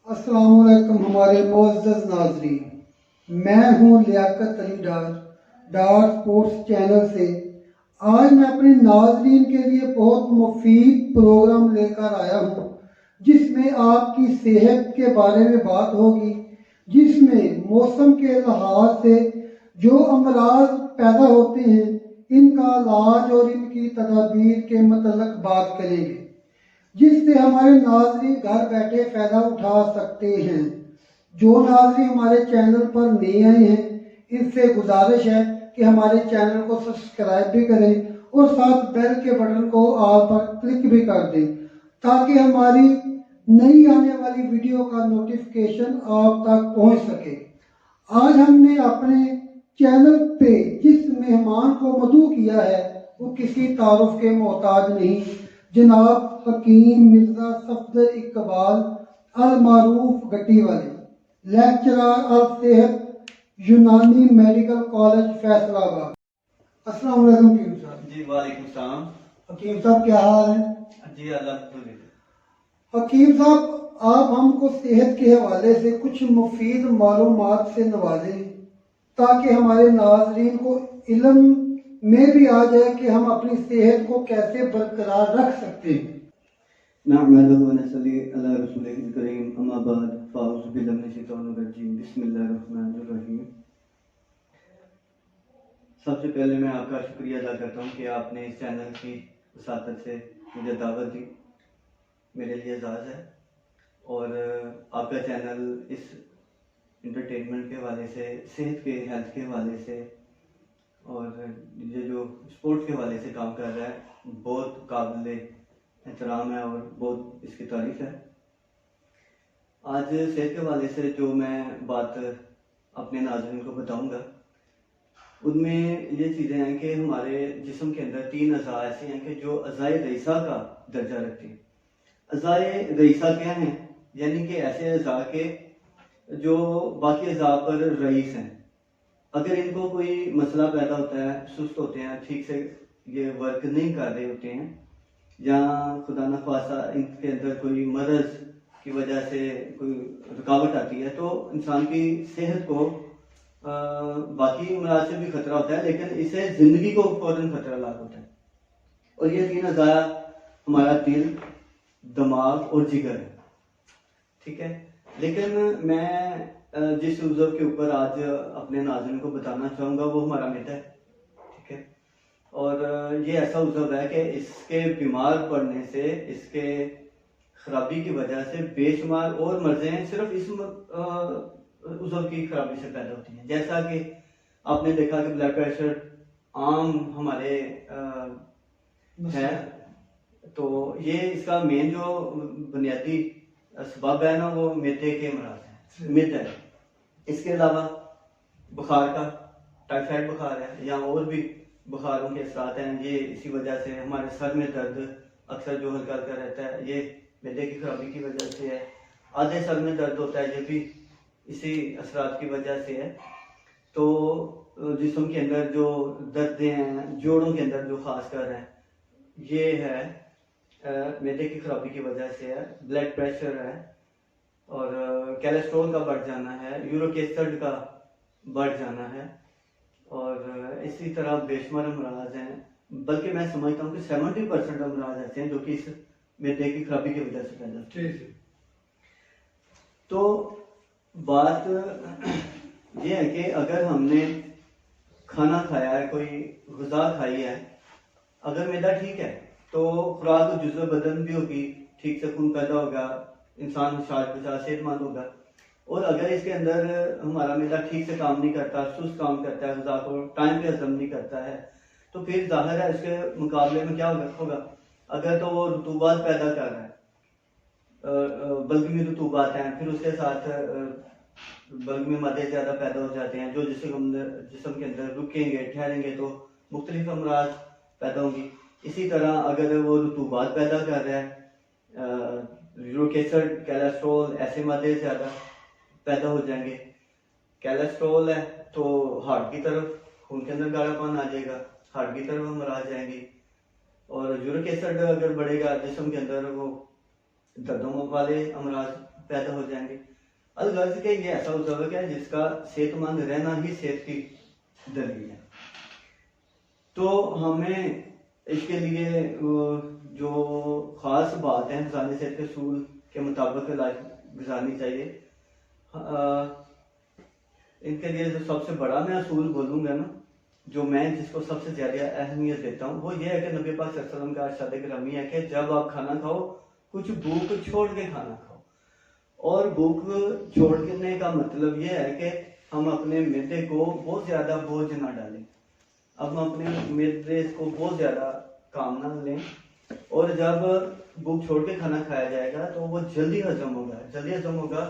अस्सलामुअलैकुम हमारे मोअज़्ज़ज़ नाज़रीन, मैं हूँ लियाकत अली डार डार स्पोर्ट्स चैनल से। आज मैं अपने नाज़रीन के लिए बहुत मुफीद प्रोग्राम लेकर आया हूँ जिसमें आपकी सेहत के बारे में बात होगी, जिसमें मौसम के लिहाज से जो अमराज पैदा होते हैं इनका इलाज और इनकी तदाबीर के मतलब बात करेंगे, जिससे हमारे नाज़रीन घर बैठे फ़ायदा उठा सकते हैं। जो नाज़रीन हमारे चैनल पर नए आए हैं इनसे गुजारिश है कि हमारे चैनल को सब्सक्राइब भी करें और साथ बेल के बटन को ऑल पर क्लिक भी कर दें ताकि हमारी नई आने वाली वीडियो का नोटिफिकेशन आप तक पहुंच सके। आज हमने अपने चैनल पे जिस मेहमान को मदऊ किया है वो किसी तारुफ के मोहताज नहीं, जनाब हकीम मिर्जा सफदर इकबाल अल मारूफ गट्टी वाले, लेक्चरर अल सेहत यूनानी मेडिकल कॉलेज फैसलाबाद। अस्सलाम वालेकुम हकीम साहब। जी वालेकुम सलाम। हकीम साहब क्या हाल है? जी अल्हम्दुलिल्लाह। हकीम साहब आप हमको सेहत के हवाले से कुछ मुफीद मालूमात से नवाजें ताकि हमारे नाजरीन को इल्म में भी आ जाए कि हम अपनी सेहत को कैसे बरकरार रख सकते हैं। नहमदुहु व नसल्ली अला रसूलिल करीम, अम्मा बाद, फ़अऊज़ु बिल्लाहि मिनश शैतानिर रजीम, बिस्मिल्लाहिर रहमानिर रहीम। सबसे पहले मैं आपका शुक्रिया अदा करता हूँ कि आपने इस चैनल की वसातत से मुझे दावत दी, मेरे लिए एजाज़ है। और आपका चैनल इस इंटरटेनमेंट के हवाले से, सेहत के हेल्थ के हवाले से और ये जो स्पोर्ट्स के हवाले से काम कर रहा है, बहुत काबिल एहतराम है और बहुत इसकी तारीफ है। आज सेहत के हवाले से जो मैं बात अपने नाज़रीन को बताऊंगा उनमें ये चीज़ें हैं कि हमारे जिस्म के अंदर 3 अज़ा ऐसे हैं कि जो अज़ाए रईसा का दर्जा रखते हैं। अज़ाए रईसा क्या हैं? यानी कि ऐसे अज़ा के जो बाकी अज़ा पर रईस हैं। अगर इनको कोई मसला पैदा होता है, सुस्त होते हैं, ठीक से ये वर्क नहीं कर रहे होते हैं, या खुदा न ख्वास्ता इनके अंदर कोई मरज़ की वजह से कोई रुकावट आती है, तो इंसान की सेहत को बाकी अमराज से भी खतरा होता है, लेकिन इससे ज़िंदगी को फौरन खतरा लाक होता है। और ये 3 अज़ा हमारा दिल, दिमाग और जिगर है, ठीक है। लेकिन मैं जिस उज़व के ऊपर आज अपने नाज़रीन को बताना चाहूँगा वो हमारा मिट है, ठीक है। और ये ऐसा उज़व है कि इसके बीमार पड़ने से, इसके खराबी की वजह से बेशुमार और मर्ज़ें सिर्फ इस उज़व की खराबी से पैदा होती हैं। जैसा कि आपने देखा कि ब्लड प्रेशर आम हमारे है, तो ये इसका मेन जो बुनियादी सबब है ना वो मैदे के अमराज हैं, मैदा है। इसके अलावा बुखार का, टाइफाइड बुखार है या और भी बुखारों के असरात हैं, ये इसी वजह से। हमारे सर में दर्द अक्सर जो हल्का हल्का रहता है ये मैदे की खराबी की वजह से है। आधे सर में दर्द होता है, ये भी इसी असरात की वजह से है। तो जिस्म के अंदर जो दर्दें हैं, जोड़ों के अंदर जो खास कर है, ये है मैदे की खराबी की वजह से है। ब्लड प्रेशर है और कोलेस्ट्रॉल का बढ़ जाना है, यूरिक एसिड का बढ़ जाना है और इसी तरह बेशुमार अमराज हैं। बल्कि मैं समझता हूँ कि 70% अमराज ऐसे हैं जो कि इस मैदे की खराबी की वजह से पैदा होते हैं। तो बात यह है कि अगर हमने खाना खाया है, कोई ग़िज़ा खाई है, अगर मैदा ठीक है तो खुराक जुज़्व बदन भी होगी, ठीक से खून पैदा होगा, इंसान शाद बचा सेहतमंद होगा। और अगर इसके अंदर हमारा मैदा ठीक से काम नहीं करता, सुस्त काम करता है, ग़िज़ा को टाइम पे हज़म नहीं करता है, तो फिर ज़ाहिर है इसके मुकाबले में क्या होगा? अगर तो वो रतूबात पैदा कर रहा है, बल्कि रतूबात हैं, फिर उसके साथ बल्क में मादे ज़्यादा पैदा हो जाते हैं जो जिस्म के अंदर रुकेंगे, ठहरेंगे तो मुख्तलिफ अमराज पैदा होंगी। इसी तरह अगर वो रतूबात पैदा कर रहा है, यूरिक एसिड, कोलेस्ट्रॉल, ऐसे मादे ज़्यादा पैदा हो जाएंगे। कोलेस्ट्रॉल है तो हार्ट की तरफ, खून के अंदर गाढ़ापन आ जाएगा, हार्ट की तरफ अमराज जाएंगे। और यूरिक एसिड अगर बढ़ेगा जिस्म के अंदर, वो दर्दों वाले अमराज पैदा हो जाएंगे। अलगर्ज के ये ऐसा उद्दवक है जिसका सेहतमंद रहना ही सेहत की दलील है। तो हमें इसके लिए जो खास बात है इंसानी सेहत के असूल के मुताबिक लाइफ गुजारनी चाहिए। इनके लिए जो सबसे बड़ा मैं असूल बोलूँगा ना, जो मैं जिसको सबसे ज़्यादा अहमियत देता हूँ, वो ये है कि नबी पाक सल्लल्लाहु अलैहि वसल्लम का इरशाद ग्रामी है कि जब आप खाना खाओ कुछ भूख छोड़ के खाना खाओ। और भूख छोड़ने का मतलब ये है कि हम अपने मैदे को बहुत ज़्यादा बोझ ना डालें, अब हम अपने मैदे को बहुत ज़्यादा काम ना लें। और जब भूख छोड़ के खाना खाया जाएगा तो वो जल्दी हजम होगा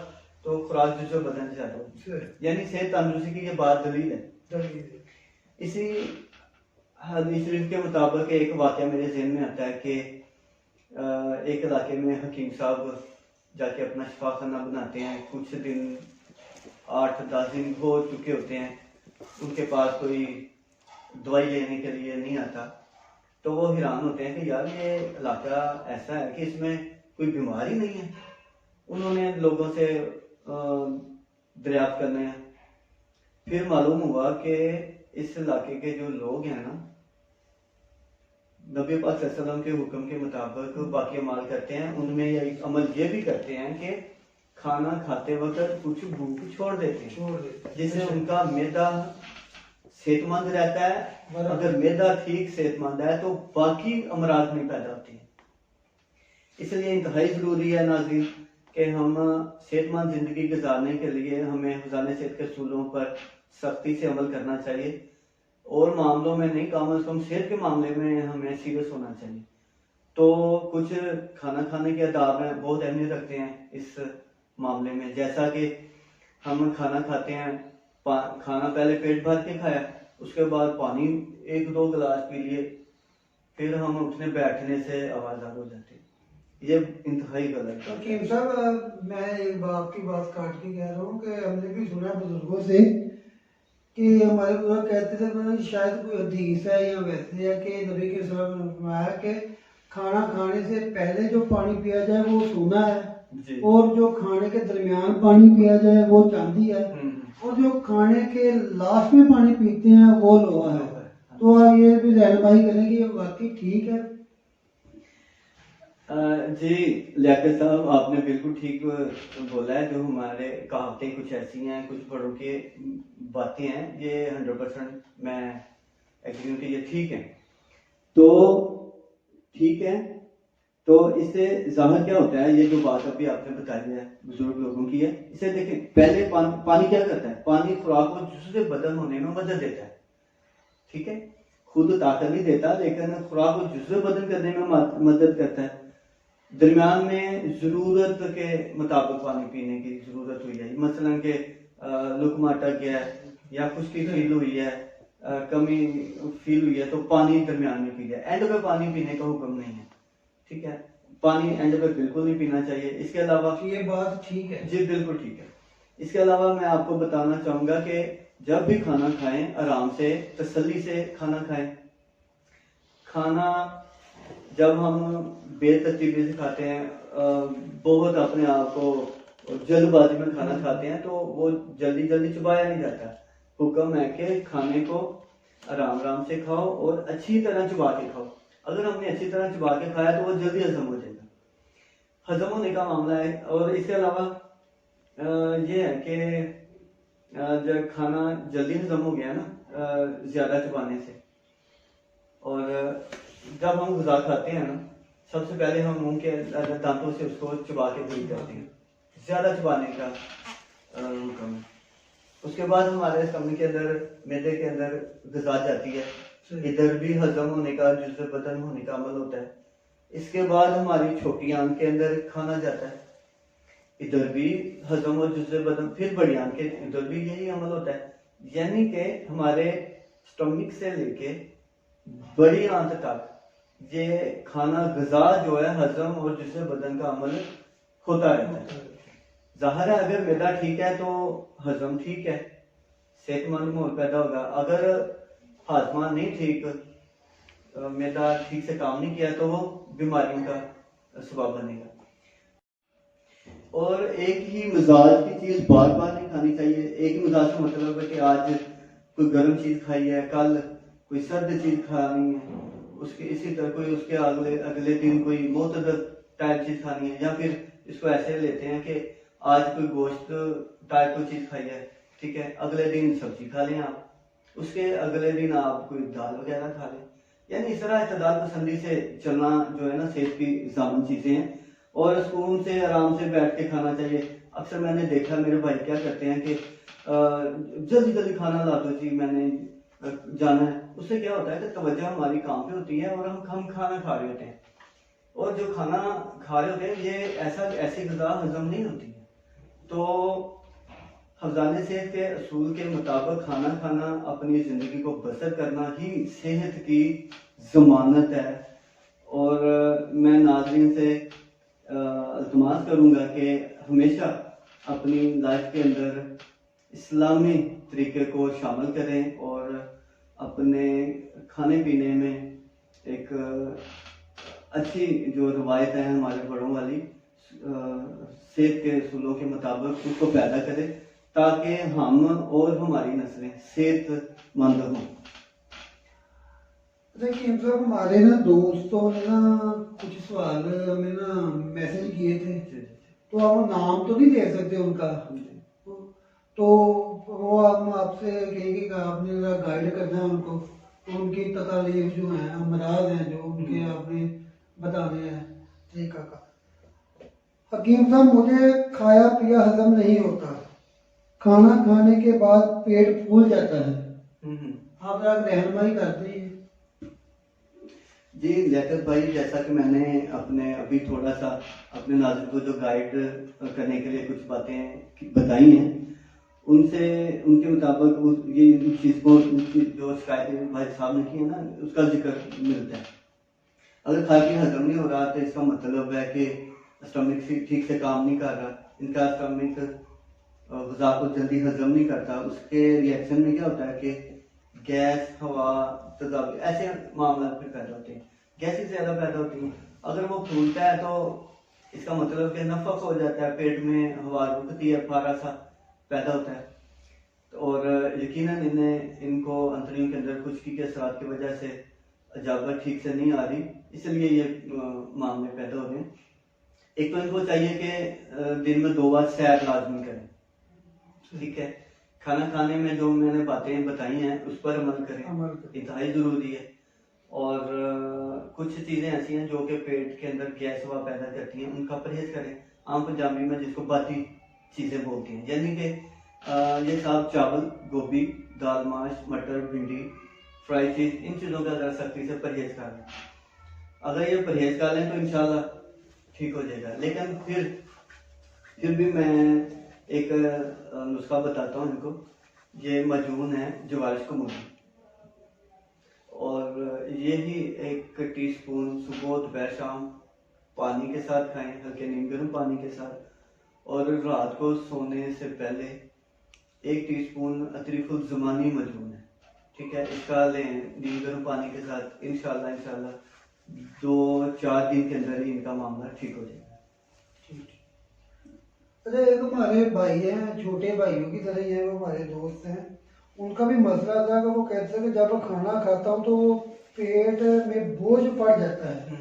तो खुराक जो बदन से ज़्यादा होगी, यानी सेहत तंदुरुस्ती की ये बात दलील है। इसी हदीस शरीफ के मुताबिक एक वाक़या मेरे ज़हन में आता है कि एक इलाके में हकीम साहब जाके अपना शिफाखाना बनाते हैं। कुछ दिन 8-10 दिन हो चुके होते हैं, उनके पास कोई दवाई लेने के लिए नहीं आता। तो वो हैरान होते हैं कि यार ये इलाका ऐसा है कि इसमें कोई बीमारी नहीं है। उन्होंने लोगों से दरियाफ्त करने हैं, फिर मालूम हुआ कि इस इलाके के जो लोग हैं ना, नबी पाक सल्लल्लाहु अलैहि वसल्लम के हुक्म के मुताबिक बाकी अमाल करते हैं। उनमें ये अमल ये भी करते हैं कि खाना खाते वक्त कुछ भूख छोड़ देते हैं, जिससे उनका मैदा सेहतमंद रहता है। अगर मैदा ठीक सेहतमंद है तो बाकी अमराज नहीं पैदा होती हैं। इसलिए इंतहाई ज़रूरी है नाज़रीन कि हम सेहतमंद ज़िंदगी गुजारने के लिए हमें हुज़ाने सेहत के असूलों पर सख्ती से अमल करना चाहिए, और मामलों में नहीं, कम अज़ कम सेहत के मामले में हमें सीरियस होना चाहिए। तो कुछ खाना खाने के आदाब में बहुत अहमियत रखते हैं इस मामले में, जैसा कि हम खाना खाते हैं, खाना पहले पेट भर के खाया, उसके बाद पानी 1-2 गिलास पी लिए, फिर हम उठने बैठने से आवाज़ार हो जाते हैं। ये इंतहाई गलत है। हकीम साहब, मैं एक बाप की बात काट के कह रहा हूँ कि हमने भी सुना बुजुर्गों से कि हमारे बुजुर्ग कहते थे, मतलब शायद कोई हदीस है या वैसे है कि नबी के सल्लल्लाहु अलैहि वसल्लम ने फरमाया कि खाना खाने से पहले जो पानी पिया जाए वो सोना है, और जो खाने के दरमियान पानी पिया जाए वो चांदी है, और जो खाने के लास्ट में पानी पीते हैं वो लोहा है। तो आप ये भी रहनुमाई करें कि ये वाकई ठीक है? जी लियाकत साहब, आपने बिल्कुल ठीक बोला है। जो हमारे कहावतें कुछ ऐसी हैं, कुछ बड़ों की बातें हैं, ये 100% मैं एग्री हूँ कि ये ठीक है। तो ठीक है, तो इससे ज़ाहिर क्या होता है, ये जो बात अभी आपने बताई है बुजुर्ग लोगों की है, इसे देखें। पहले पानी क्या करता है? पानी खुराक को जुज़्व बदन होने में मदद देता है, ठीक है, खुद ताकत नहीं देता, लेकिन खुराक को जुज़्व बदन करने में मदद करता है। दरमियान में ज़रूरत के मुताबिक पानी पीने की ज़रूरत हुई है, मसलन के लुकमा अटक गया है या खुश्की फील हुई है, कमी फील हुई है, तो पानी दरमियान में पी लिया। एंड पे पानी पीने का हुक्म नहीं है, ठीक है, पानी एंड पे बिल्कुल नहीं पीना चाहिए। इसके अलावा ये बात ठीक है जी, बिल्कुल ठीक है। इसके अलावा मैं आपको बताना चाहूँगा कि जब भी खाना खाएं, आराम से तसल्ली से खाना खाएं। खाना जब हम बेतरतीबी से खाते हैं, बहुत अपने आप को जल्दबाजी में खाना खाते हैं, तो वो जल्दी जल्दी चबाया नहीं जाता। हुक्म है कि खाने को आराम आराम से खाओ और अच्छी तरह चबा के खाओ। अगर हमने अच्छी तरह चबा के खाया तो वो जल्दी हजम हो जाएगा, हजम होने का मामला है। और इसके अलावा ये है कि जब खाना जल्दी हजम हो गया ना ज़्यादा चबाने से, और जब हम गुज़ा खाते हैं ना, सबसे पहले हम मुंह के दांतों से उसको चबा के दूर करते हैं, ज़्यादा चबाने का हुक्म है। उसके बाद हमारे स्टमक के अंदर, मैदे के अंदर ग़िज़ा जाती है, इधर भी हजम होने का, जुज़्व बदन होने का अमल होता है। इसके बाद हमारी छोटी आंत के अंदर खाना जाता है, इधर भी हजम और जुज़्व बदन, फिर बड़ी आंत के इधर भी यही अमल होता है। यानी कि हमारे स्टमक से लेके बड़ी आंत तक ये खाना ग़िज़ा जो है, हजम और जुज़्व बदन का अमल होता रहता है। ज़ाहिर है अगर मैदा ठीक है तो हजम ठीक है, सेहतमंद माहौल पैदा होगा। अगर हाजमा नहीं ठीक, मैदा ठीक से काम नहीं किया, तो वो बीमारियों का सबब बनेगा। और एक ही मिजाज की चीज़ बार बार नहीं खानी चाहिए। एक ही मिजाज का मतलब है कि आज कोई गर्म चीज़ खाई है, कल कोई सर्द चीज़ खानी है, उसके इसी तरह कोई उसके अगले अगले दिन कोई मुतदल टाइप चीज़ खानी है, या फिर इसको ऐसे लेते हैं कि आज कोई गोश्त टाइप कोई चीज़ खाई है, ठीक है, अगले दिन सब्जी खा लें आप, उसके अगले दिन आप कोई दाल वगैरह खा लें। यानी इस तरह इतदाल पसंदी से चलना जो है ना सेहत की जामन चीज़ें हैं, और सुकून से आराम से बैठ के खाना चाहिए। अक्सर मैंने देखा मेरे भाई क्या करते हैं कि जल्दी जल्दी खाना ला दो जी, मैंने जाना है। उससे क्या होता है कि तवज्जो हमारी काम पे होती है और हम खाना खा रहे होते हैं, और जो खाना खा रहे होते हैं ये ऐसी गज़ा हजम नहीं होती है। तो हफ्ज़ाने सेहत के असूल के मुताबिक खाना खाना, अपनी ज़िंदगी को बसर करना ही सेहत की ज़मानत है। और मैं नाज़रीन से इल्तिमास करूँगा कि हमेशा अपनी लाइफ के अंदर इस्लामी तरीके को शामिल करें, और अपने खाने पीने में एक अच्छी जो रवायत है हमारे बड़ों वाली सेहत के असूलों के मुताबिक उसको पैदा करें, ताकि हम और हमारी नस्लें सेहतमंद हों। देखिए मतलब हमारे ना दोस्तों ने ना कुछ सवाल हमें ना मैसेज किए थे, तो आप नाम तो नहीं दे सकते उनका, तो वो हम आपसे कहेंगे कि आपने ज़रा गाइड करना है उनको, तो उनकी तकालीफ जो हैं, अमराज हैं जो उनके आपने बताने हैं। ठीक है हकीम साहब, मुझे खाया पिया हजम नहीं होता, खाना खाने के बाद पेट फूल जाता है, आप जरा रहनुमाई करते हैं। जी लियाकत भाई, जैसा कि मैंने अपने अभी थोड़ा सा अपने नाज़रीन को जो गाइड करने के लिए कुछ बातें बताई हैं, उनसे उनके मुताबिक ये उस चीज़ को जो शिकायतें भाई साहब ने की है ना, उसका जिक्र मिलता है। अगर खा के हजम नहीं हो रहा तो इसका मतलब है कि स्टमक ठीक से काम नहीं कर रहा, इनका स्टमक ग़िज़ा को जल्दी हजम नहीं करता। उसके रिएक्शन में क्या होता है कि गैस, हवा, तेज़ाब, ऐसे मामला फिर पैदा होते हैं, गैसें ज़्यादा पैदा होती हैं। अगर वो फूलता है तो इसका मतलब कि नफक हो जाता है, पेट में हवा रुकती है, फारा सा पैदा होता है, और यकीनन इनको अंतड़ियों के अंदर खुश्की के असरात की वजह से इजाज़त ठीक से नहीं आ रही, इसलिए ये मामले पैदा हो रहे हैं। एक तो इनको चाहिए कि दिन में 2 बार सैर लाजमी करें, ठीक है, खाना खाने में जो मैंने बातें बताई हैं उस पर अमल करें, इंतहाई ज़रूरी है। और कुछ चीज़ें ऐसी हैं जो कि पेट के अंदर गैस हवा पैदा करती हैं, उनका परहेज़ करें। आम पंजाबी में जिसको बाती चीज़ें बोलती हैं, यानी कि ये सब चावल, गोभी, दाल, माश, मटर, भिंडी, फ्राई चीज़, इन चीज़ों का ज़रा सख्ती से परहेज़ कर लें। अगर ये परहेज़ कर लें तो इंशाल्लाह ठीक हो जाएगा। लेकिन फिर भी मैं एक नुस्खा बताता हूँ इनको। ये मजून है जवारिश कमूरी, और यही 1 टीस्पून सुबह दोपहर शाम पानी के साथ खाएं, हल्के नीम गर्म पानी के साथ। और रात को सोने से पहले 1 टीस्पून अतरीफुल ज़मानी मजून है, ठीक है, इसका लें नीम गर्म पानी के साथ। इंशाल्लाह 2-4 दिन के अंदर ही इनका मामला ठीक हो जाएगा। अच्छा, एक हमारे भाई हैं, छोटे भाइयों की तरह ही है, वो हमारे दोस्त हैं, उनका भी मसला था कि वो कहते थे कि जब खाना खाता हूँ तो पेट में बोझ पड़ जाता है,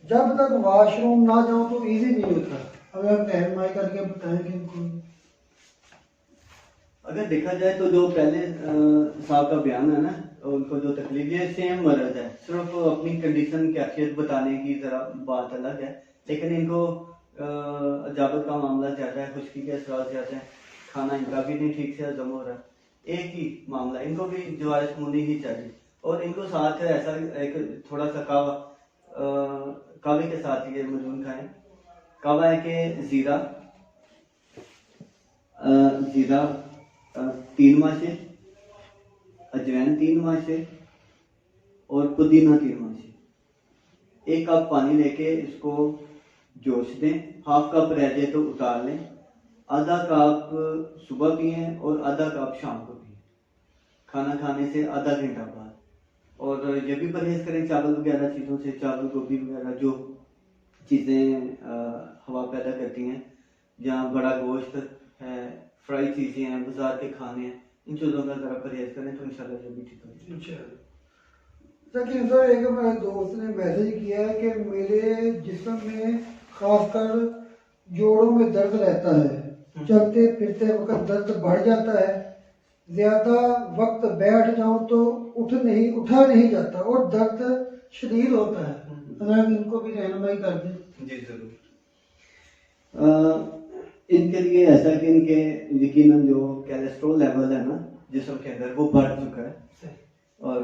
जब तक वॉशरूम ना जाऊँ तो इजी नहीं होता। अगर रहनुमाई करके बताएं कि इनको। अगर देखा जाए तो जो पहले साहब का बयान है ना, उनको जो तकलीफ, ये सेम मर्ज है, सिर्फ अपनी कंडीशन कैफियत बताने की जरा बात अलग है, लेकिन इनको अजाबत का मामला ज़्यादा है, खुश्की के असरात ज़्यादा है, खाना इनका भी नहीं ठीक से हजम हो रहा। एक ही मामला, इनको भी जवारिश कमूनी ही चाहिए, और इनको साथ ऐसा एक थोड़ा सा कावे के साथ ये मजून खाएं। कावा है कि ज़ीरा 3 माशे, अजवैन 3 माशे, और पुदीना 3 माशे। 1 कप पानी लेके इसको जोश दें, हाफ कप रह जाए तो उतार लें, आधा कप सुबह पिएं और आधा कप शाम को पिएं, खाना खाने से आधा घंटा बाद। और ये भी परहेज करें चावल वगैरह चीज़ों से, चावल गोभी वगैरह जो चीज़ें हवा पैदा करती हैं, जहाँ बड़ा गोश्त है, फ्राई चीज़ें हैं, बाजार के खाने हैं, इन चीज़ों का ज़रा परहेज करें तो इंशाल्लाह ये भी ठीक हो जाएगा। लेकिन सर एक मेरे दोस्त ने मैसेज किया है कि मेरे जिस्म में खासकर जोड़ों में दर्द रहता है, चलते फिरते वक्त दर्द बढ़ जाता है, ज्यादा वक्त बैठ जाऊं तो उठा नहीं जाता और दर्द शदीद होता है। अगर इनको भी रहनुमाई कर दें। जी ज़रूर। इनके लिए ऐसा कि इनके यकीनन जो कोलेस्ट्रॉल लेवल है ना जिस्म के अंदर वो बढ़ चुका है और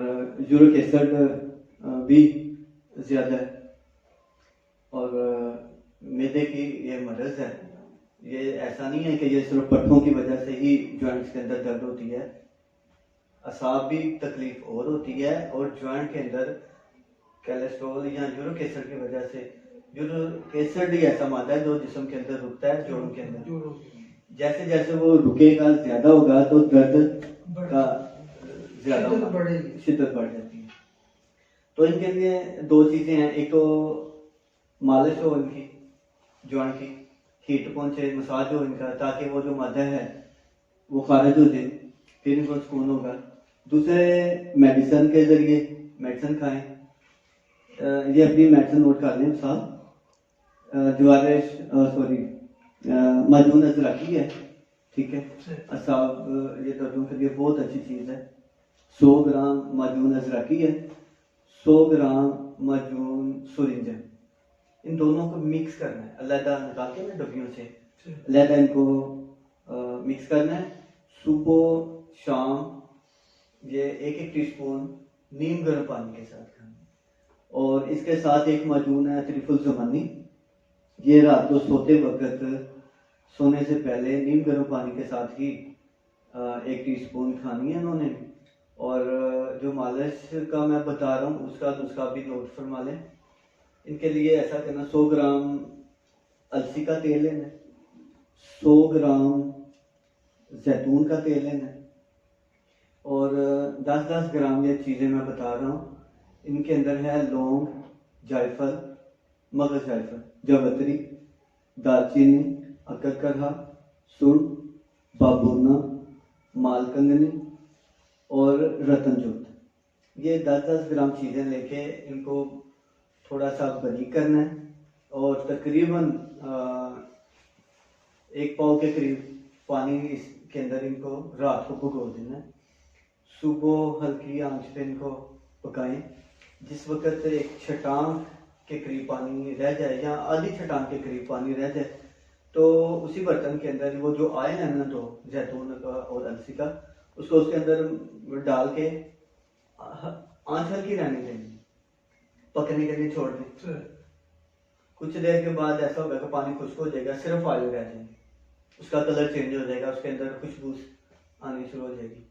यूरिक एसिड भी ज़्यादा है और मैदे की ये मर्ज़ है। ये ऐसा नहीं है कि ये सिर्फ पट्टों की वजह से ही जॉइंट्स के अंदर दर्द होती है, असाब भी तकलीफ और होती है और जॉइंट के अंदर कोलेस्ट्रॉल या यूरिक एसिड की वजह से, यूरिक एसिड ही ऐसा मादा है जो जिस्म के अंदर रुकता है जोड़ों के अंदर, जैसे जैसे वो रुकेगा ज्यादा होगा तो दर्द का ज्यादा शिद्दत बढ़ जाती है। तो इनके लिए दो चीजें हैं, एक तो मालिश हो इनकी जॉइंट की, हीट पहुंचे, मसाज हो इनका, ताकि वो जो मादा है वो खारिज हो जाए, फिर इनको सुकून होगा। दूसरे मेडिसिन के जरिए मेडिसिन खाएं, ये अपनी मेडिसिन नोट कर लें साहब, माजून अजरकी है, ठीक है, असाब ये दर्दों के लिए बहुत अच्छी चीज़ है। 100 ग्राम माजून अजरकी है, 100 ग्राम माजून सुरिंजन, इन दोनों को मिक्स करना है, अलहदा निकाल के ना डब्बियों से अलहदा इनको मिक्स करना है। सुबह शाम ये 1-1 टीस्पून नीम गर्म पानी के साथ खाना है। और इसके साथ एक माजून है त्रिफुल ज़मानी, ये रात को सोते वक्त सोने से पहले नीम गर्म पानी के साथ ही 1 टीस्पून खानी है उन्होंने। और जो मालिश का मैं बता रहा हूँ उसका भी नोट फरमा लें। इनके लिए ऐसा करना, 100 ग्राम अलसी का तेल लेना, 100 ग्राम जैतून का तेल लेना और 10-10 ग्राम ये चीज़ें मैं बता रहा हूँ, इनके अंदर है लौंग, जायफल, मगज जायफल, जावित्री, दालचीनी, अकरकरहा, सुंठ, बाबूना, मालकंगनी और रतनजोत। ये 10-10 ग्राम चीज़ें लेके इनको थोड़ा सा बारीक करना है और तकरीबन 1 पाव के करीब पानी इसके अंदर इनको रात को भिगो देना है। सुबह हल्की आंच पे इनको पकाएं। जिस वक्त एक छटांग के करीब पानी रह जाए या आधी छटांग के करीब पानी रह जाए तो उसी बर्तन के अंदर वो जो ऑयल है ना, तो जैतून का और अलसी का, उसको उसके अंदर डाल के आंच हल्की रहने देंगे, पकने के लिए छोड़ दें। कुछ देर के बाद ऐसा होगा कि पानी खुश्क हो जाएगा, सिर्फ ऑयल रह जाएंगे, उसका कलर चेंज हो जाएगा, उसके अंदर खुशबू आनी शुरू हो जाएगी।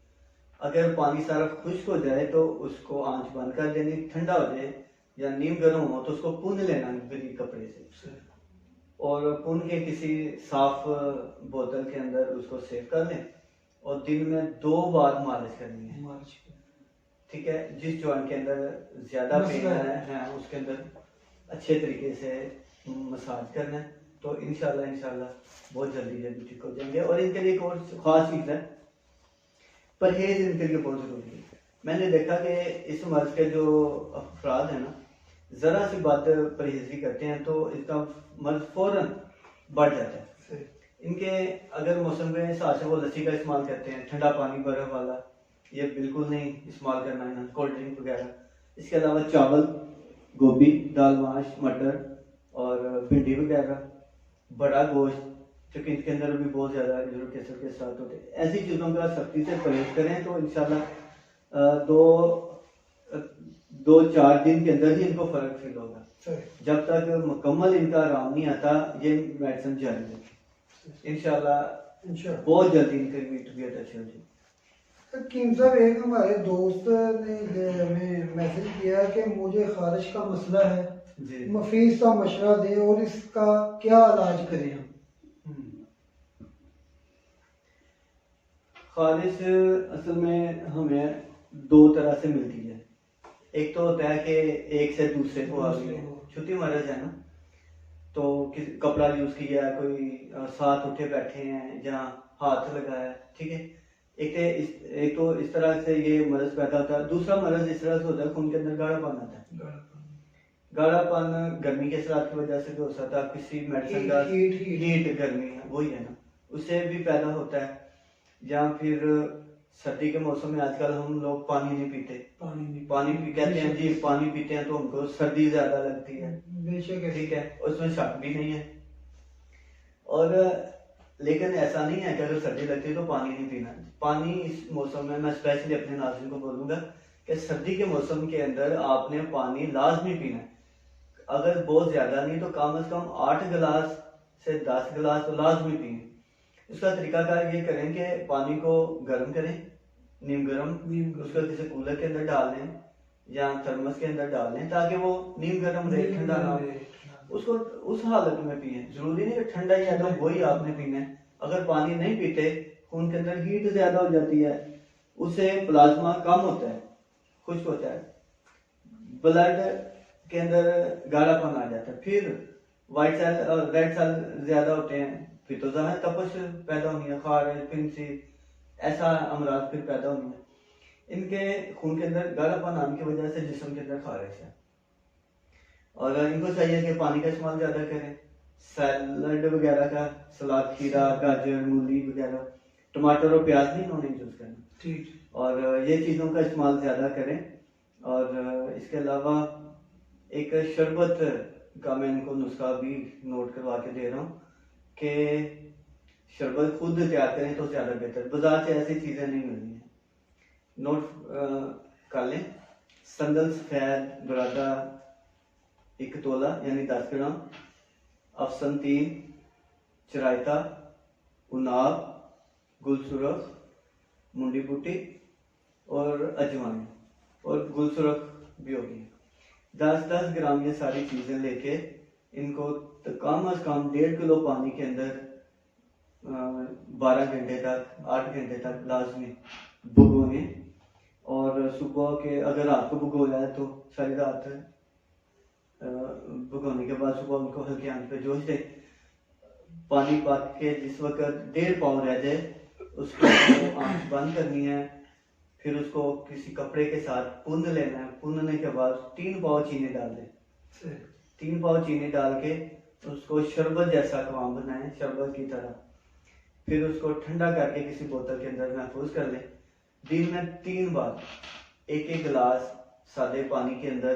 अगर पानी सारा खुश्क हो जाए तो उसको आंच बंद कर देनी, ठंडा हो जाए या नीम गर्म हो तो उसको पुन लेना बारीक कपड़े से और पुन के किसी साफ बोतल के अंदर उसको सेव कर लें और दिन में 2 बार मालिश करनी है, ठीक है। जिस जॉइंट के अंदर ज्यादा पेन है उसके अंदर अच्छे तरीके से मसाज करना है, तो इंशाल्लाह बहुत जल्दी ठीक हो जाएंगे। और इनके लिए एक और खास चीज़ है, परहेज इनके लिए बहुत ज़रूरी है। मैंने देखा कि इस मर्ज के जो अफराद हैं ना, ज़रा सी बात परहेजी करते हैं तो इसका मर्ज फौरन बढ़ जाता है। इनके अगर मौसम के हिसाब से वो लस्सी का इस्तेमाल करते हैं, ठंडा पानी बर्फ वाला ये बिल्कुल नहीं इस्तेमाल करना है, कोल्ड ड्रिंक वगैरह। इसके अलावा चावल, गोभी, दाल माश, मटर और भिंडी वगैरह, बड़ा गोश्त, क्योंकि इनके अंदर भी बहुत ज़्यादा यूरिक एसिड के साथ होते हैं, ऐसी चीज़ों का सख्ती से परहेज करें तो इंशाल्लाह 2-4 दिन के अंदर ही इनको फ़र्क फील होगा। जब तक मुकम्मल इनका आराम नहीं आता ये मेडिसिन जारी है, इंशाल्लाह बहुत जल्दी इनकी तबीयत अच्छी हो जाएगी। कीम साहब, एक हमारे दोस्त ने हमें मैसेज किया कि मुझे खारिश का मसला है, मफीज का मशवरा दें और इसका क्या इलाज करें हम। खारिश असल में हमें 2 तरह से मिलती है। एक तो होता है कि एक से दूसरे को आ गई, छुट्टी मर्ज है ना, तो कपड़ा यूज किया है, कोई साथ उठे बैठे हैं, जहाँ हाथ लगाया है, ठीक है। एक तो इस तरह से ये मर्ज पैदा होता है। दूसरा मर्ज इस तरह से होता है, खून के अंदर गाढ़ापन आता है। गाढ़ापन गर्मी के असरात की वजह से भी हो सकता है, किसी मेडिसिन का हीट गर्मी है वही है ना, उससे भी पैदा होता है। या फिर सर्दी के मौसम में आजकल हम लोग पानी नहीं पीते, पानी कहते हैं जी पानी पीते हैं तो हमको सर्दी ज्यादा लगती है, ठीक है, उसमें शक भी नहीं है। और लेकिन ऐसा नहीं है कि अगर सर्दी लगती है तो पानी नहीं पीना। पानी इस मौसम में मैं स्पेशली अपने नाज़रीन को बोलूंगा कि सर्दी के मौसम के अंदर आपने पानी लाजमी पीना है। अगर बहुत ज्यादा नहीं तो कम से कम 8 गिलास से 10 गिलास तो लाजमी पिए। इसका तरीकाकार ये करें कि पानी को गर्म करें, नीम गर्म, उसको किसी कूलर के अंदर डाल लें या थर्मस के अंदर डाल लें ताकि वो नीम गर्म रहे, ठंडा ना हो। उसको उस हालत में पिए, जरूरी नहीं कि ठंडा ही है तो वही आपने पीना है। अगर पानी नहीं पीते, खून के अंदर हीट ज्यादा हो जाती है, उससे प्लाज्मा कम होता है, खुश्क होता है, ब्लड के अंदर गाढ़ापन आ जाता है, फिर व्हाइट सेल और रेड सेल ज्यादा होते हैं, फिर तो ज़ाहिर तपश पैदा होनी है, खारिश, फिंसी, ऐसा अमराज फिर पैदा होनी है। इनके खून के अंदर गाढ़ापन आने की वजह से जिस्म के अंदर खारिश है। और इनको चाहिए कि पानी का इस्तेमाल ज्यादा करें, सैलड वगैरह का, सलाद, खीरा, गाजर, मूली वगैरह, टमाटर और प्याज नहीं इन्होंने यूज करना, ठीक। और ये चीज़ों का इस्तेमाल ज़्यादा करें। और इसके अलावा एक शरबत का मैं इनको नुस्खा भी नोट करवा के दे रहा हूँ कि शरबत खुद तैयार करें तो ज़्यादा बेहतर, बाजार से ऐसी चीज़ें नहीं मिलनी है। नोट कर लें, संदल सफेद बरादा 1 तोला यानी 10 ग्राम, अफसन 3, चरायता, उनाब, गुलसुरख, मुंडी बूटी और अजवाइन और गुलसुरख भी होगी। 10-10 ग्राम ये सारी चीज़ें लेके इनको कम अज कम 1.5 किलो पानी के अंदर 12 घंटे तक, 8 घंटे तक लाजमी भिगोएं। और सुबह के अगर रात को भिगोया है तो सारी रात भिगोने के बाद सुबह उनको हल्की आंच पे जोश दे। पानी पाक के जिस वक्त 1.5 पाव रह जाए उसको आंच बंद करनी है, फिर उसको किसी कपड़े के साथ पूंद लेना है। पूंदने के बाद 3 पाव चीनी डाल दें, 3 पाव चीनी डाल के उसको शरबत जैसा कवाम बनाएं, शरबत की तरह। फिर उसको ठंडा करके किसी बोतल के अंदर महफूज कर लें। दिन में 3 बार 1-1 गिलास सादे पानी के अंदर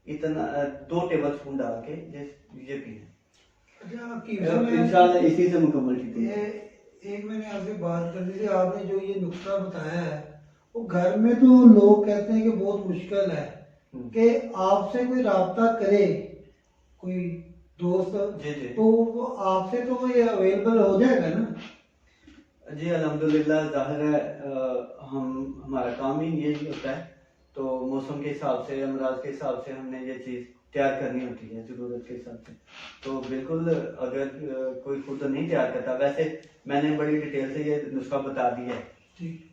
इतना 2 टेबल स्पून डाल के ये पिए। इंशाल्लाह इसी से मुकम्मल ठीक है। एक मैंने आपसे बात कर दी थी, आपने जो ये नुस्खा बताया है वो घर में तो लोग कहते हैं कि बहुत मुश्किल है कि आपसे कोई राब्ता करे कोई दोस्त, जी तो वो आपसे तो ये अवेलेबल हो जाएगा ना? जी अल्हम्दुलिल्लाह, जाहिर है हमारा काम ही यही होता है, तो मौसम के हिसाब से, अमराज के हिसाब से हमने ये चीज़ तैयार करनी होती है ज़रूरत के हिसाब से। तो बिल्कुल अगर कोई खुद नहीं तैयार करता, वैसे मैंने बड़ी डिटेल से ये नुस्खा बता दिया है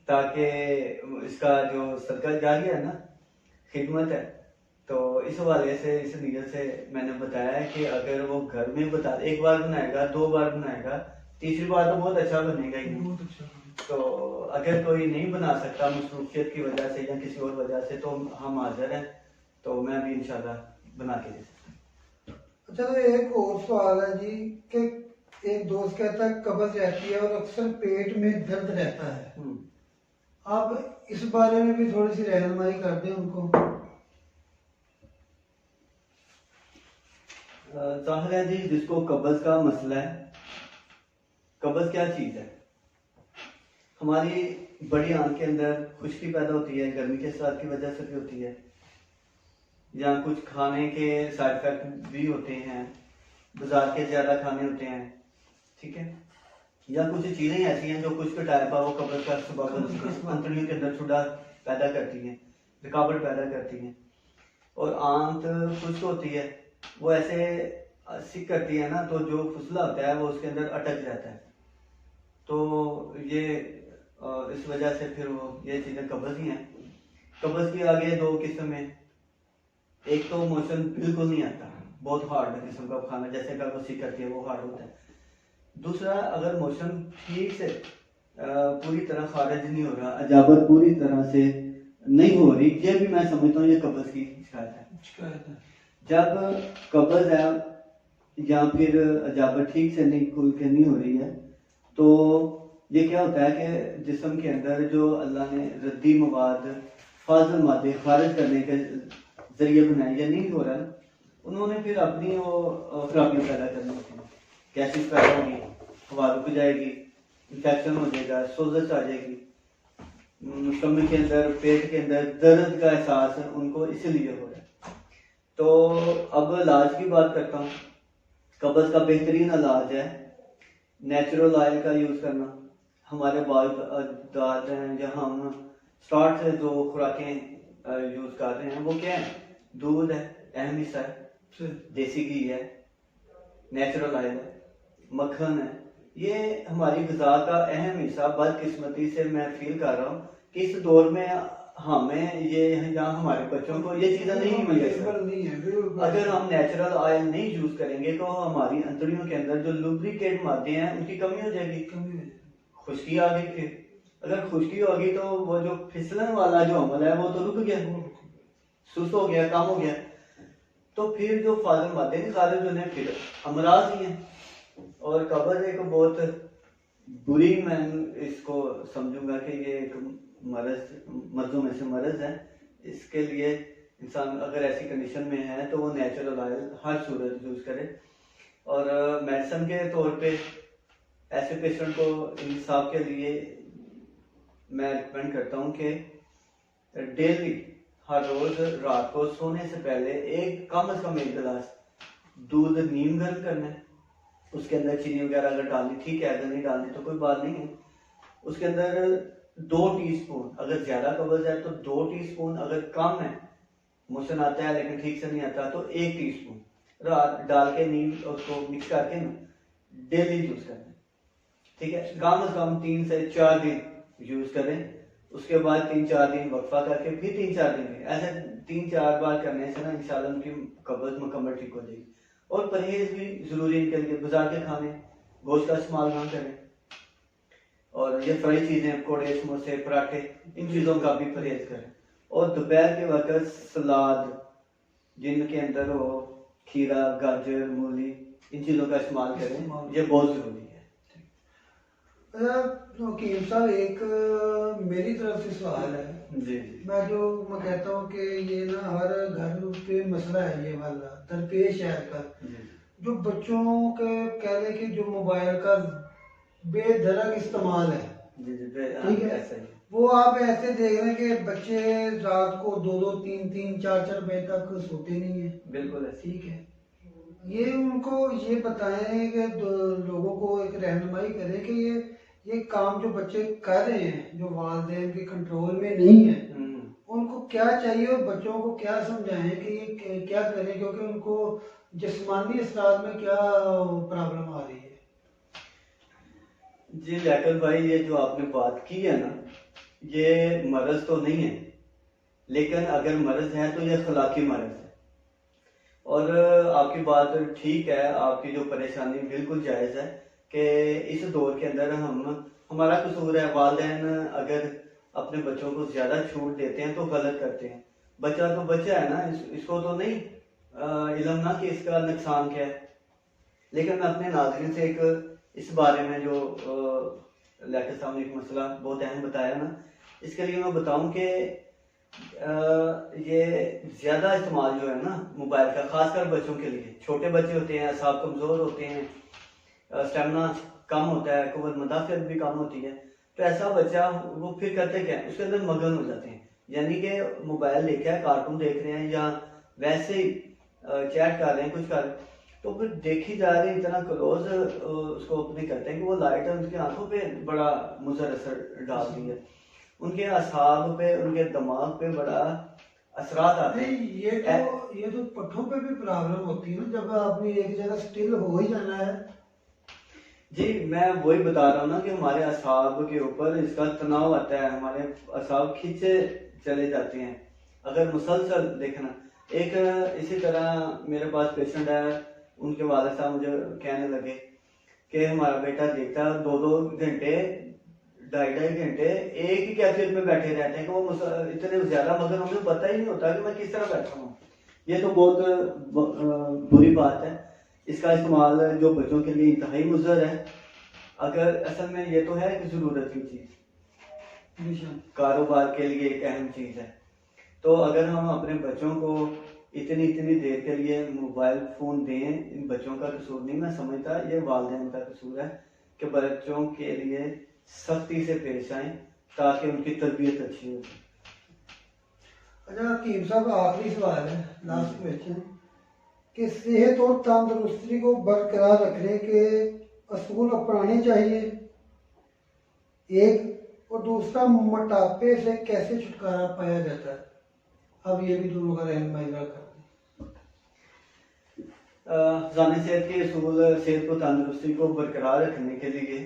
ताकि इसका जो सदका जारी है ना, खिदमत है, तो इस हवाले से, इस नीयत से मैंने बताया है कि अगर वो घर में बता, 1 बार बनाएगा, 2 बार बनाएगा, तीसरी बार तो बहुत अच्छा बनेगा ही, बहुत अच्छा। तो अगर कोई नहीं बना सकता मसरूफियत की वजह से या किसी और वजह से, तो हम हाजिर हैं, तो मैं भी इंशाल्लाह बना के दे सकता हूँ। अच्छा, तो एक और सवाल है जी कि एक दोस्त कहता है कब्ज रहती है और अक्सर पेट में दर्द रहता है, आप इस बारे में भी थोड़ी सी रहनुमाई कर दें उनको। जाहिर है जी, जिसको कब्ज का मसला है, कब्ज क्या चीज है? हमारी बड़ी आंत के अंदर खुश्की पैदा होती है, गर्मी के साथ की वजह से भी होती है, या कुछ खाने के साइड इफेक्ट भी होते हैं, बाजार के ज्यादा खाने होते हैं, ठीक है, या कुछ चीजें ऐसी हैं जो कुछ टाइप वो कब्ज का सबब बनती है, अंतड़ियों के अंदर छुड़ा पैदा करती हैं, रुकावट पैदा करती हैं, और आंत खुश्क होती है, वो ऐसे सिक करती है ना, तो जो फुसला होता है वो उसके अंदर अटक जाता है, तो ये इस वजह से फिर वो ये चीजें कब्ज ही हैं। कब्ज की आगे 2 किस्म है, एक तो मोशन बिल्कुल नहीं आता, बहुत हार्ड किस्म का खाना, जैसे गर्भवती करती है वो हार्ड होता है। दूसरा, अगर मोशन ठीक से पूरी तरह खारिज नहीं हो रहा, अजाबर पूरी तरह से नहीं हो रही, ये भी मैं समझता हूँ ये कब्ज की शिकायत है। जब कब्ज है या फिर अजाबर ठीक से नहीं खुल के नहीं हो रही है, तो ये क्या होता है कि जिस्म के अंदर जो अल्लाह ने रद्दी मवाद, फाजिल मादे खारिज करने के जरिए बनाए या नहीं हो रहा है, उन्होंने फिर अपनी वो खराबियाँ पैदा करनी होती हैं। गैसेस पैदा होगी, हवा रुक जाएगी, इन्फेक्शन हो जाएगा, सोजश आ जाएगी, स्टमक के अंदर, पेट के अंदर दर्द का एहसास उनको इसीलिए हो रहा है। तो अब इलाज की बात करता हूँ। कब्ज का बेहतरीन इलाज है नेचुरल ऑयल का यूज़ करना। हमारे बाल दाद हैं या हम स्टार्ट से जो खुराकें यूज़ कर रहे हैं वो क्या है? दूध है, अहम हिस्सा है, देसी घी है, नेचुरल ऑयल है, मक्खन है। ये हमारी ग़िज़ा का अहम हिस्सा बदकिस्मती से मैं फील कर रहा हूँ कि इस दौर में हमें ये या हमारे बच्चों को ये चीज़ें नहीं मिल रही। अगर हम नेचुरल ऑयल नहीं यूज़ करेंगे तो हमारी अंतड़ियों के अंदर जो लुब्रिकेट मादे हैं उनकी कमी हो जाएगी, खुश्की आ गई। फिर अगर खुश्की होगी तो वो जो फिसलन वाला जो अमल है वो तो रुक गया, सुस्त हो गया, कम हो गया। तो फिर जो फाजिल मादे नहीं खारिज होने, फिर अमराज ही हैं। और कब्ज एक बहुत बुरी, मैं इसको समझूंगा कि ये एक मर्जों में से मर्ज है। इसके लिए इंसान अगर ऐसी कंडीशन में है तो वो नेचुरल ऑयल हर सूरत यूज़ करे। और मेडिसिन के तौर पे ऐसे पेशेंट को इंसाफ के लिए मैं रिकमेंड करता हूँ कि डेली हर रोज़ रात को सोने से पहले कम से कम 1 गिलास दूध नीम गर्म करना है। उसके अंदर चीनी वगैरह अगर डालनी ठीक है, अगर नहीं डालनी तो कोई बात नहीं है। उसके अंदर 2 टीस्पून, अगर ज़्यादा कब्ज है तो 2 टीस्पून, अगर कम है, मोशन आता है लेकिन ठीक से नहीं आता तो 1 टीस्पून रात डाल के नीम उसको मिक्स करके ना डेली यूज़ करना है। ठीक है, कम से कम 3 से 4 दिन यूज़ करें। उसके बाद 3-4 दिन वक्फा करके फिर 3-4 दिन, ऐसे 3-4 बार करने से ना इंशाल्लाह उनकी कब्ज मुकम्मल ठीक हो जाएगी। और परहेज भी ज़रूरी इनके लिए, बाजार के खाने गोश्त का इस्तेमाल ना करें, और ये फ्राई चीज़ें, पकौड़े, समोसे, पराठे, इन चीज़ों का भी परहेज करें। और दोपहर के वक्त सलाद जिनके अंदर हो खीरा, गाजर, मूली, इन चीज़ों का इस्तेमाल करें, ये बहुत ज़रूरी है। वकील साहब, एक मेरी तरफ से सवाल है। जी। मैं कहता हूँ कि ये ना हर घर पे मसला है, ये वाला दरपेश है आजकल। जो बच्चों के कह लें कि जो मोबाइल का बेधड़क इस्तेमाल है, ठीक है, वो आप ऐसे देख रहे हैं कि बच्चे रात को 2-2, 3-3, 4-4 बजे तक सोते नहीं है। बिल्कुल है। ठीक है, ये उनको ये बताएं कि लोगों को एक रहनुमाई करें कि ये काम जो बच्चे कर रहे हैं जो वालिदैन के कंट्रोल में नहीं है, उनको क्या चाहिए और बच्चों को क्या समझाएं कि ये क्या करें, क्योंकि उनको जिस्मानी असरात में क्या प्रॉब्लम आ रही है। जी लियाकत भाई, ये जो आपने बात की है ना, ये मर्ज तो नहीं है, लेकिन अगर मर्ज है तो ये खलाकी मर्ज है। और आपकी बात ठीक है, आपकी जो परेशानी बिल्कुल जायज़ है कि इस दौर के अंदर हमारा कसूर है। वालिदैन अगर अपने बच्चों को ज़्यादा छूट देते हैं तो गलत करते हैं। बच्चा तो बच्चा है ना, इसको तो नहीं इल्म ना कि इसका नुकसान क्या है। लेकिन मैं अपने नाज़रीन से एक इस बारे में जो लियाकत साहब ने एक मसला बहुत अहम बताया ना, इसके लिए मैं बताऊं कि ये ज़्यादा इस्तेमाल जो है ना मोबाइल का, ख़ासकर बच्चों के लिए, छोटे बच्चे होते हैं, असाब कमज़ोर होते हैं, स्टेमिना कम होता है, कुव्वत मुदाफ़ियत भी कम होती है, तो ऐसा बच्चा वो फिर करते क्या है, उसके अंदर मगन हो जाते हैं। यानी कि मोबाइल लेके है, कार्टून देख रहे हैं या वैसे ही चैट कर रहे हैं, कुछ कर रहे हैं, तो फिर देखी जा रही इतना क्लोज उसको अपने करते हैं कि वो लाइट उनकी आंखों पे बड़ा मुज़र असर डालती है, उनके असाब पे, उनके दिमाग पे बड़ा असरात आते हैं। ये तो पट्ठों पे भी प्रॉब्लम होती है ना, जब आपने एक जगह स्टिल हो ही जाना है। जी, मैं वही बता रहा हूँ ना कि हमारे असाब के ऊपर इसका तनाव आता है, हमारे असाब खींचे चले जाते हैं। अगर मुसलसल देखना, एक इसी तरह मेरे पास पेशेंट है, उनके वालिद साहब मुझे कहने लगे कि हमारा बेटा देखता है 2-2 घंटे 2.5-2.5 घंटे एक ही कैफियत में बैठे रहते हैं कि वो इतने ज्यादा, मगर उन्हें पता ही नहीं होता कि मैं किस तरह बैठा हूँ। ये तो बहुत बुरी बात है। इसका इस्तेमाल जो बच्चों के लिए इंतहाई मुज़र है। अगर असल में ये तो है कि ज़रूरत की चीज़, कारोबार के लिए एक अहम चीज़ है। तो अगर हम अपने बच्चों को इतनी इतनी देर के लिए मोबाइल फ़ोन दें, इन बच्चों का कसूर नहीं, मैं समझता ये वालिदैन का कसूर है कि बच्चों के लिए सख्ती से पेश आएँ ताकि उनकी तरबियत अच्छी हो। अच्छा हकीम साहब, आखिरी सवाल है, लास्ट क्वेश्चन, कि सेहत और तंदुरुस्ती को बरकरार रखने के असूल अपनाने चाहिए एक, और दूसरा मोटापे से कैसे छुटकारा पाया जाता है। अब ये भी दोनों का रहनुमाई कर दें। ज़ानी सेहत के असूल, सेहत को तंदुरुस्ती को बरकरार रखने के लिए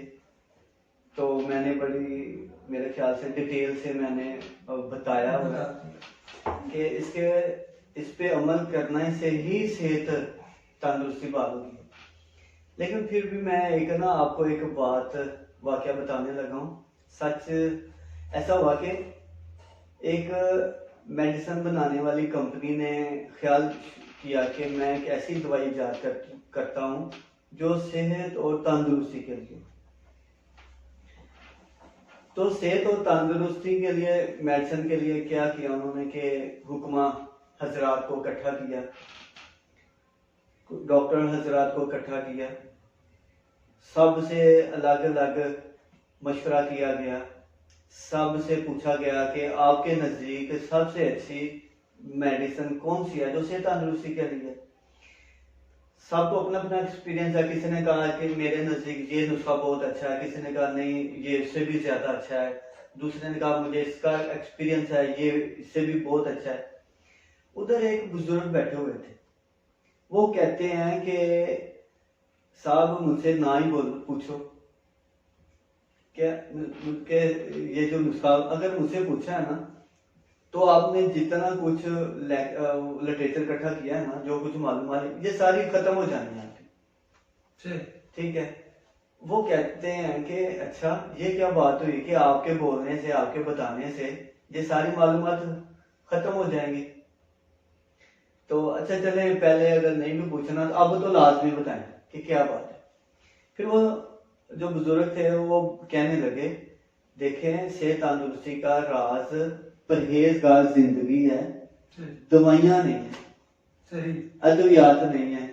तो मैंने बड़ी, मेरे ख्याल से डिटेल से मैंने बताया हुआ कि इस पे अमल करने से ही सेहत तंदुरुस्ती बहाल होगी। लेकिन फिर भी मैं एक ना आपको एक वाकया बताने लगा हूँ। सच ऐसा हुआ कि एक मेडिसिन बनाने वाली कंपनी ने ख्याल किया कि मैं एक ऐसी दवाई इजाद करता हूँ जो सेहत और तंदुरुस्ती के लिए। तो सेहत और तंदुरुस्ती के लिए मेडिसिन के लिए क्या किया उन्होंने कि हुक्मा हजरात को इकट्ठा किया, डॉक्टर हजरात को इकट्ठा किया, सबसे अलग अलग मशवरा किया गया, सबसे पूछा गया कि आपके नज़दीक सबसे अच्छी मेडिसिन कौन सी है जो सेहत तंदुरुस्ती के लिए। सबको अपना अपना एक्सपीरियंस है। किसी ने कहा कि मेरे नज़दीक ये नुस्खा बहुत अच्छा है, किसी ने कहा नहीं ये इससे भी ज़्यादा अच्छा है, दूसरे ने कहा मुझे इसका एक्सपीरियंस है, ये इससे भी बहुत अच्छा है। उधर एक बुजुर्ग बैठे हुए थे, वो कहते हैं कि साहब मुझसे ना ही पूछो, क्या ये जो नुस्खा अगर मुझसे पूछा है ना तो आपने जितना कुछ लिटरेचर इकट्ठा किया है ना, जो कुछ मालूमात ये सारी खत्म हो जानी है आपकी। ठीक है। वो कहते हैं कि अच्छा ये क्या बात हुई कि आपके बोलने से, आपके बताने से ये सारी मालूमात खत्म हो जाएंगी। तो अच्छा चले, पहले अगर नहीं भी पूछना तो अब तो लाजमी बताएं कि क्या बात है। फिर वो जो बुजुर्ग थे वो कहने लगे, देखें सेहत तंदुरुस्ती का राज परहेजगार जिंदगी है, दवाइयां नहीं है, सही अद्वियात नहीं है,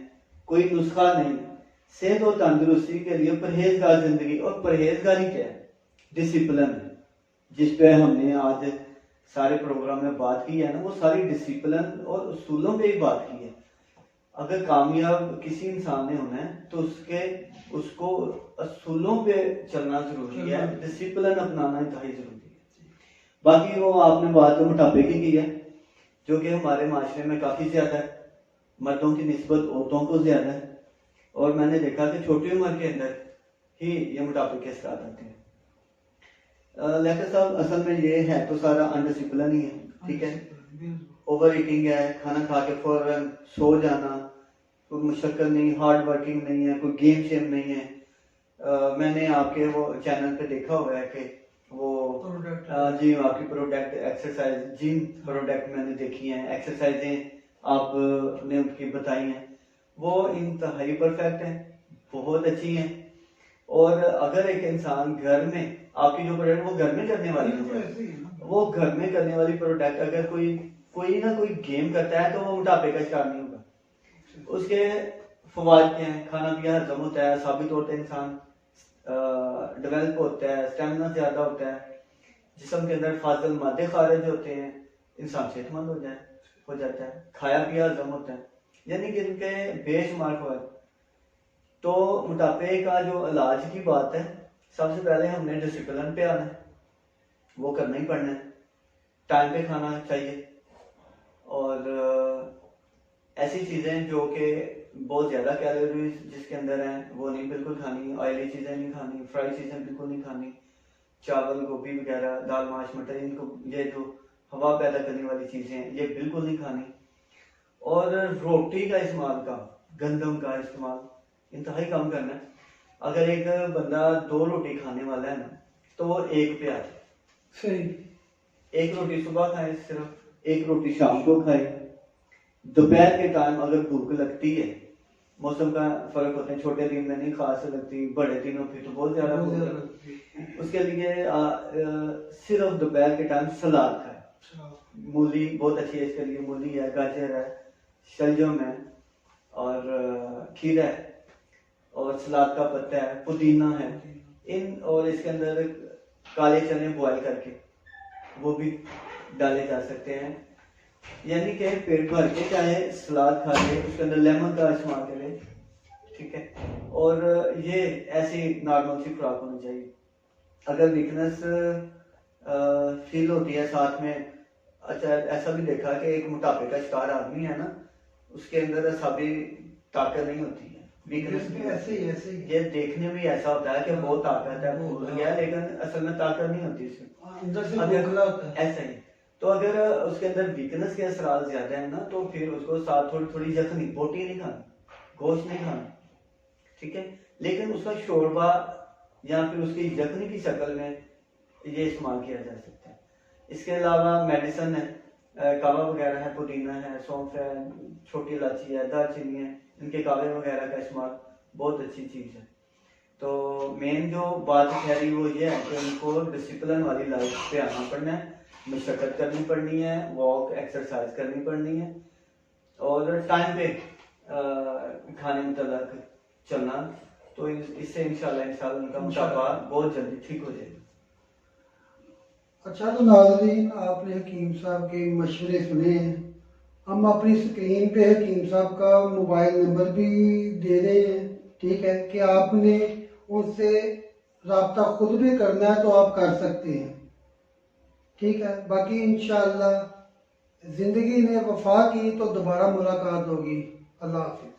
कोई नुस्खा नहीं है। सेहत और तंदुरुस्ती के लिए परहेजगार जिंदगी, और परहेजगारी क्या है? डिसिप्लिन है, जिस पे हमने आज सारे प्रोग्राम में बात की है ना, वो सारी डिसिप्लिन और उसूलों पे ही बात की है। अगर कामयाब किसी इंसान ने होना है तो उसको असूलों पे चलना जरूरी है, डिसिप्लिन अपनाना इंतहाई जरूरी है। बाकी वो आपने बात मोटापे की है, जो कि हमारे माशरे में काफी ज्यादा है, मर्दों की निस्बत औरतों को ज्यादा है, और मैंने देखा कि छोटी उम्र के अंदर ही ये मोटापे के असरात आते हैं। लेकिन साहब असल में ये है तो सारा अनडिसिप्लिन ही है। ठीक है, ओवर ईटिंग है, खाना खा के फौरन सो जाना, कोई मुशक्कत नहीं, हार्ड वर्किंग नहीं है, कोई गेम शेम नहीं है। मैंने आपके वो चैनल पे देखा हुआ है कि वो जी आपकी प्रोडक्ट एक्सरसाइज, जिम प्रोडक्ट मैंने देखी हैं, एक्सरसाइजें आपने उनकी बताई हैं, वो इंतहाई परफेक्ट हैं, बहुत अच्छी हैं। और अगर एक इंसान घर में आपकी जो प्रोडक्ट वो घर में करने वाली है, वो घर में करने वाली प्रोडक्ट अगर कोई ना कोई गेम करता है तो वो मोटापे का शिकार नहीं होगा। उसके फवाद क्या हैं? खाना पिया हजम होता है, साबित होता है, इंसान डेवलप होता है, स्टेमिना ज्यादा होता है, जिस्म के अंदर फाजिल मादे खारिज होते हैं, इंसान सेहतमंद हो जाता है, खाया पिया हजम होता है, यानी कि इनके बेशुमार फवाद। तो मोटापे का जो इलाज की बात है, सबसे पहले हमने डिसिप्लिन पे आना है, वो करना ही पड़ना है, टाइम पे खाना चाहिए, और ऐसी चीजें जो कि बहुत ज्यादा कैलोरीज जिसके अंदर हैं वो नहीं बिल्कुल खानी, ऑयली चीजें नहीं खानी, फ्राई चीजें बिल्कुल नहीं खानी, चावल गोभी वगैरह दाल माश मटर, इनको ये जो हवा पैदा करने वाली चीजें हैं ये बिल्कुल नहीं खानी। और रोटी का इस्तेमाल का, गंदम का इस्तेमाल इंतहाई कम करना है। अगर एक बंदा 2 रोटी खाने वाला है ना, तो वो 1 पे आ जाए। सही। 1 रोटी सुबह खाए, सिर्फ 1 रोटी शाम को खाए। दोपहर के टाइम अगर भूख लगती है, मौसम का फर्क होता है, छोटे दिन में नहीं खास लगती, बड़े दिनों पे तो बहुत ज्यादा भूख लगती है। उसके लिए सिर्फ दोपहर के टाइम सलाद खाए। मूली बहुत अच्छी है इसके लिए, मूली है, गाजर है, शलजम है, और खीरा है, और सलाद का पत्ता है, पुदीना है, इन और इसके अंदर काले चने बॉयल करके वो भी डाले जा सकते हैं। यानी कि पेट भर के चाहे सलाद खा ले, उसके अंदर लेमन का इस्तेमाल करें, ठीक है। और ये ऐसी नॉर्मल सी खुराक होनी चाहिए। अगर वीकनेस फील होती है साथ में, अच्छा ऐसा भी देखा कि एक मोटापे का शिकार आदमी है ना, उसके अंदर असाबी ताकत नहीं होती है, वीकनेस भी ऐसे ही ये देखने में ऐसा होता है कि बहुत ताकत है, फूल गया, लेकिन असल में ताकत नहीं होती इसमें, अंदर से अगर खोखला होता है। ऐसा ही। तो अगर उसके अंदर वीकनेस के असरार ज्यादा है ना, तो फिर उसको साथ थोड़ी थोड़ी यखनी, बोटी नहीं खानी, गोश्त नहीं खाना, ठीक है, लेकिन उसका शोरबा या फिर उसकी यखनी की शक्ल में ये इस्तेमाल किया जा सकता है। इसके अलावा मेडिसिन है, कावा वगैरह है, पुदीना है, सौंफ है, छोटी इलायची है, दालचीनी है, इनके कावे वगैरह का इस्तेमाल बहुत अच्छी चीज़ है। तो मेन जो बात कह रही वो ये है कि उनको डिसिप्लिन वाली लाइफ पे आना पड़ना है, मशक्कत करनी पड़नी है, वॉक एक्सरसाइज करनी पड़नी है, और टाइम पे खाने मुतल्लक चलना। तो इससे इंशाल्लाह उनका मोटापा बहुत जल्दी ठीक हो जाएगा। अच्छा, तो नाज़रीन, आपने हकीम साहब के मशवरे सुने हैं। हम अपनी स्क्रीन पे हकीम साहब का मोबाइल नंबर भी दे रहे हैं, ठीक है, कि आपने उनसे रब्ता खुद भी करना है तो आप कर सकते हैं, ठीक है। बाकी इंशाअल्लाह ज़िंदगी ने वफा की तो दोबारा मुलाकात होगी। अल्लाह हाफिज़।